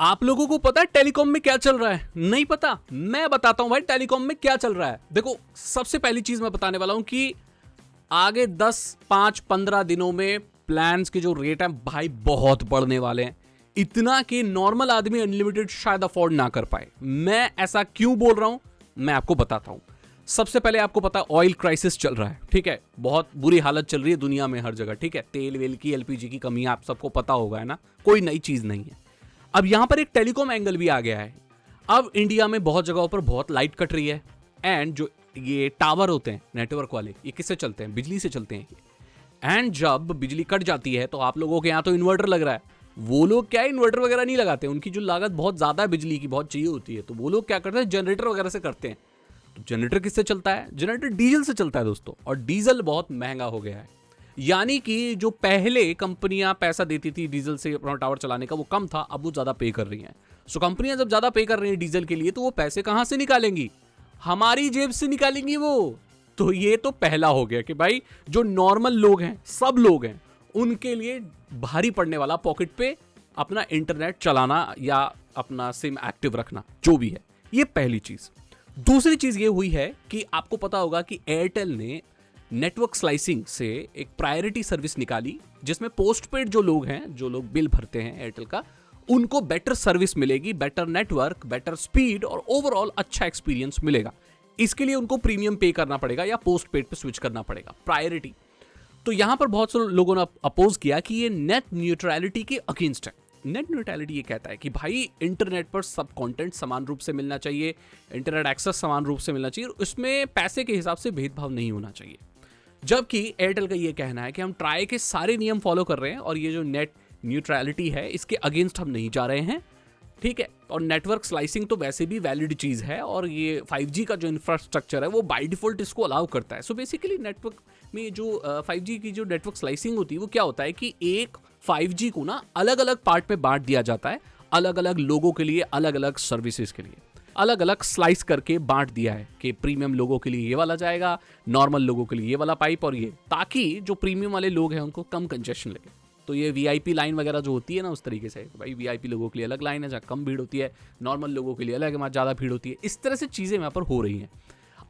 आप लोगों को पता है टेलीकॉम में क्या चल रहा है? नहीं पता? मैं बताता हूं भाई टेलीकॉम में क्या चल रहा है। देखो, सबसे पहली चीज मैं बताने वाला हूं कि आगे 10, 5, 15 दिनों में प्लान्स के जो रेट हैं भाई बहुत बढ़ने वाले हैं। इतना कि नॉर्मल आदमी अनलिमिटेड शायद अफोर्ड ना कर पाए। मैं ऐसा क्यों बोल रहा हूं, मैं आपको बताता हूं। सबसे पहले आपको पता है ऑयल क्राइसिस चल रहा है, ठीक है? बहुत बुरी हालत चल रही है दुनिया में हर जगह, ठीक है? तेल वेल की, एलपीजी की कमी आप सबको पता होगा, है ना? कोई नई चीज नहीं है। अब यहां पर एक टेलीकॉम एंगल भी आ गया है। अब इंडिया में बहुत जगहों पर बहुत लाइट कट रही है, एंड जो ये टावर होते हैं नेटवर्क वाले, ये किससे चलते हैं? बिजली से चलते हैं। एंड जब बिजली कट जाती है तो आप लोगों के यहाँ तो इन्वर्टर लग रहा है, वो लोग क्या इन्वर्टर वगैरह नहीं लगाते, उनकी जो लागत बहुत ज्यादा है बिजली की, बहुत चाहिए होती है, तो वो लोग क्या करते हैं, जनरेटर वगैरह से करते हैं। तो जनरेटर किससे चलता है? जनरेटर डीजल से चलता है दोस्तों, और डीजल बहुत महंगा हो गया है। यानी कि जो पहले कंपनियां पैसा देती थी डीजल से अपना टावर चलाने का, वो कम था, अब वो ज्यादा पे कर रही हैं। सो कंपनियां जब ज्यादा पे कर रही हैं डीजल के लिए, तो वो पैसे कहां से निकालेंगी? हमारी जेब से निकालेंगी वो। तो ये तो पहला हो गया कि भाई जो नॉर्मल लोग हैं, सब लोग हैं, उनके लिए भारी पड़ने वाला पॉकेट पे अपना इंटरनेट चलाना या अपना सिम एक्टिव रखना, जो भी है। ये पहली चीज। दूसरी चीज ये हुई है कि आपको पता होगा कि एयरटेल ने नेटवर्क स्लाइसिंग से एक प्रायोरिटी सर्विस निकाली, जिसमें पोस्टपेड जो लोग हैं, जो लोग बिल भरते हैं एयरटेल का, उनको बेटर सर्विस मिलेगी, बेटर नेटवर्क, बेटर स्पीड और ओवरऑल अच्छा एक्सपीरियंस मिलेगा। इसके लिए उनको प्रीमियम पे करना पड़ेगा या पोस्टपेड पे स्विच करना पड़ेगा, प्रायोरिटी। तो यहां पर बहुत से लोगों ने अपोज किया कि ये नेट न्यूट्रलिटी के अगेंस्ट है। नेट न्यूट्रलिटी ये कहता है कि भाई इंटरनेट पर सब कंटेंट समान रूप से मिलना चाहिए, इंटरनेट एक्सेस समान रूप से मिलना चाहिए, उसमें पैसे के हिसाब से भेदभाव नहीं होना चाहिए। जबकि एयरटेल का ये कहना है कि हम ट्राई के सारे नियम फॉलो कर रहे हैं और ये जो नेट न्यूट्रलिटी है इसके अगेंस्ट हम नहीं जा रहे हैं, ठीक है? और नेटवर्क स्लाइसिंग तो वैसे भी वैलिड चीज है, और ये 5G का जो इंफ्रास्ट्रक्चर है वो बाय डिफॉल्ट इसको अलाउ करता है। सो बेसिकली नेटवर्क में जो 5G की जो नेटवर्क स्लाइसिंग होती है, वो क्या होता है कि एक 5G को ना अलग अलग पार्ट में बांट दिया जाता है, अलग अलग लोगों के लिए, अलग अलग सर्विसेज के लिए अलग अलग स्लाइस करके बांट दिया है कि प्रीमियम लोगों के लिए ये वाला जाएगा, नॉर्मल लोगों के लिए ये वाला पाइप, और ये, ताकि जो प्रीमियम वाले लोग हैं उनको कम कंजेशन लगे। तो ये वीआईपी लाइन वगैरह जो होती है ना, उस तरीके से भाई वीआईपी लोगों के लिए अलग लाइन है जहाँ कम भीड़ होती है, नॉर्मल लोगों के लिए अलग है ज़्यादा भीड़ होती है। इस तरह से चीज़ें यहाँ पर हो रही हैं।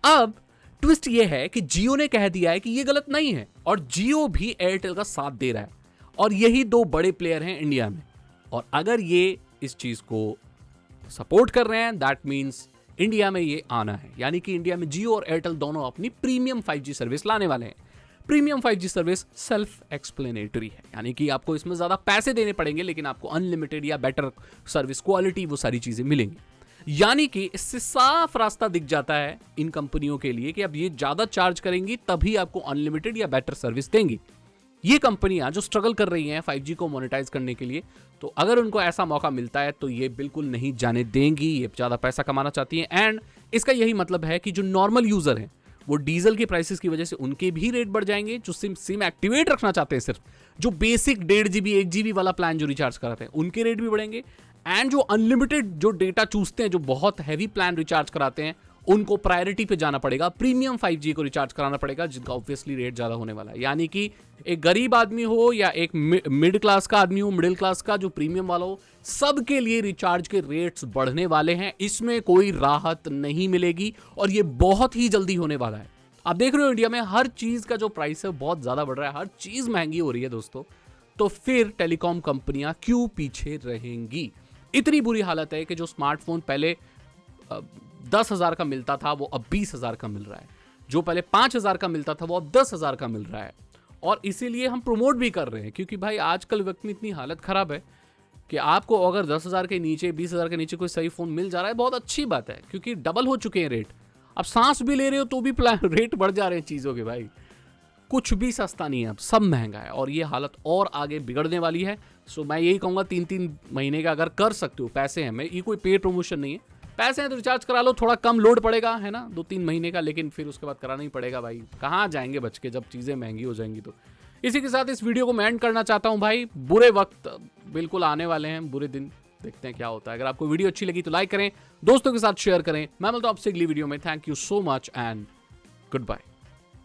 अब ट्विस्ट ये है कि जियो ने कह दिया है कि ये गलत नहीं है, और जियो भी एयरटेल का साथ दे रहा है, और यही दो बड़े प्लेयर हैं इंडिया में। और अगर ये इस चीज़ को सपोर्ट कर रहे हैं, दैट मीन्स इंडिया में ये आना है। यानी कि इंडिया में जियो और एयरटेल दोनों अपनी प्रीमियम 5G सर्विस लाने वाले हैं। Premium 5G service self explanatory है, यानी कि आपको इसमें ज्यादा पैसे देने पड़ेंगे, लेकिन आपको अनलिमिटेड या बेटर सर्विस क्वालिटी, वो सारी चीजें मिलेंगी। यानी कि इससे साफ रास्ता दिख जाता है इन कंपनियों के लिए कि अब ये ज्यादा चार्ज करेंगी तभी आपको अनलिमिटेड या बेटर सर्विस देंगी। ये कंपनियां जो स्ट्रगल कर रही हैं 5G को मोनेटाइज करने के लिए, तो अगर उनको ऐसा मौका मिलता है तो ये बिल्कुल नहीं जाने देंगी। ये ज्यादा पैसा कमाना चाहती हैं, एंड इसका यही मतलब है कि जो नॉर्मल यूजर हैं वो डीजल के प्राइसेस की वजह से उनके भी रेट बढ़ जाएंगे। जो सिम एक्टिवेट रखना चाहते हैं, सिर्फ जो बेसिक 1.5 GB 1 GB वाला प्लान जो रिचार्ज कराते हैं, उनके रेट भी बढ़ेंगे। एंड जो अनलिमिटेड जो डेटा चूसते हैं, जो बहुत हैवी प्लान रिचार्ज कराते हैं, उनको प्रायोरिटी पे जाना पड़ेगा, प्रीमियम 5G को रिचार्ज कराना पड़ेगा, जिनका ऑब्वियसली रेट ज्यादा होने वाला है। यानी कि एक गरीब आदमी हो या एक मिडिल क्लास का आदमी हो, मिडिल क्लास का जो प्रीमियम वाला हो, सबके लिए रिचार्ज के रेट्स बढ़ने वाले हैं। इसमें कोई राहत नहीं मिलेगी, और ये बहुत ही जल्दी होने वाला है। आप देख रहे हो इंडिया में हर चीज का जो प्राइस है बहुत ज्यादा बढ़ रहा है, हर चीज महंगी हो रही है दोस्तों। तो फिर टेलीकॉम कंपनियां क्यों पीछे रहेंगी? इतनी बुरी हालत है कि जो स्मार्टफोन पहले 10,000 का मिलता था वो अब 20,000 का मिल रहा है, जो पहले 5,000 का मिलता था वो अब 10,000 का मिल रहा है। और इसीलिए हम प्रमोट भी कर रहे हैं, क्योंकि भाई आजकल वक्त में इतनी हालत खराब है कि आपको अगर 10,000 के नीचे, 20,000 के नीचे कोई सही फोन मिल जा रहा है, बहुत अच्छी बात है, क्योंकि डबल हो चुके हैं रेट। अब सांस भी ले रहे हो तो भी रेट बढ़ जा रहे हैं चीजों के। भाई कुछ भी सस्ता नहीं है, अब सब महंगा है, और ये हालत और आगे बिगड़ने वाली है। सो मैं यही कहूंगा 3-3 महीने का अगर कर सकते हो, पैसे हैं, मैं ये कोई पेड प्रमोशन नहीं है, पैसे हैं तो रिचार्ज करा लो, थोड़ा कम लोड पड़ेगा, है ना, 2-3 महीने का, लेकिन फिर उसके बाद कराना ही पड़ेगा। भाई कहाँ जाएंगे बच के जब चीज़ें महंगी हो जाएंगी। तो इसी के साथ इस वीडियो को मैं एंड करना चाहता हूँ। भाई बुरे वक्त बिल्कुल आने वाले हैं, बुरे दिन, देखते हैं क्या होता है। अगर आपको वीडियो अच्छी लगी तो लाइक करें, दोस्तों के साथ शेयर करें। मैं मिलता हूं आपसे अगली वीडियो में। Thank you so much and good bye.